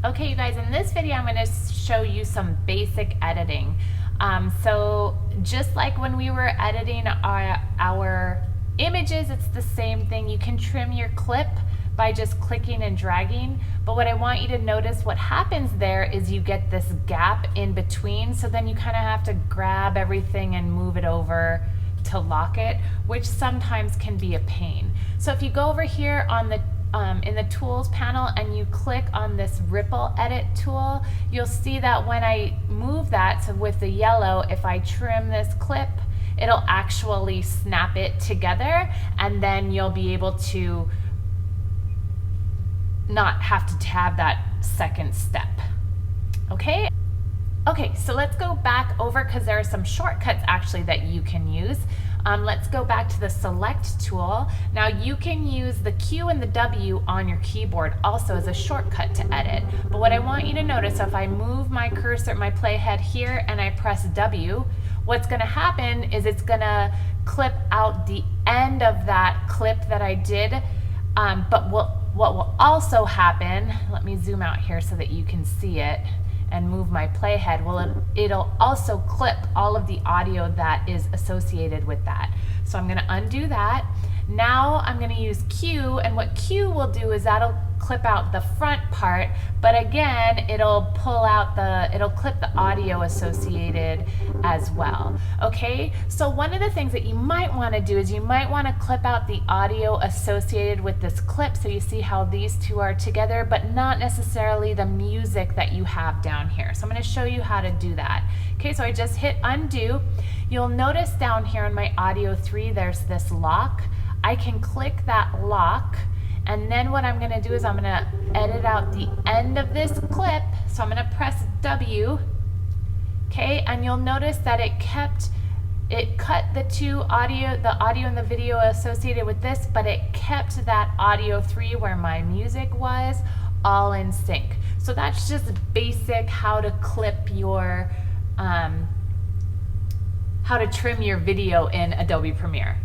Okay, you guys, in this video I'm going to show you some basic editing. So just like when we were editing our images, it's the same thing. You can trim your clip by just clicking and dragging, but what I want you to notice, what happens there is you get this gap in between, so then you kind of have to grab everything and move it over to lock it, which sometimes can be a pain. So if you go over here on the in the tools panel and you click on this ripple edit tool, you'll see that when I move that, so with the yellow, if I trim this clip, it'll actually snap it together, and then you'll be able to not have to have that second step. Okay? Okay, so let's go back over, because there are some shortcuts actually that you can use. Let's go back to the select tool. Now you can use the Q and the W on your keyboard also as a shortcut to edit. But what I want you to notice, if I move my cursor, my playhead here, and I press W, what's gonna happen is it's gonna clip out the end of that clip that I did. But what will also happen, let me zoom out here so that you can see it and move my playhead, well, it'll also clip all of the audio that is associated with that. So I'm gonna undo that. Now I'm gonna use Q, and what Q will do is that'll clip out the front part, but again, it'll clip the audio associated as well. Okay, so one of the things that you might wanna do is you might wanna clip out the audio associated with this clip, so you see how these two are together, but not necessarily the music that you have down here. So I'm gonna show you how to do that. Okay, so I just hit undo. You'll notice down here in my audio 3, there's this lock. I can click that lock, and then what I'm gonna do is I'm gonna edit out the end of this clip. So I'm gonna press W, okay, and you'll notice that it cut the audio and the video associated with this, but it kept that audio 3 where my music was all in sync. So that's just basic how to clip your, how to trim your video in Adobe Premiere.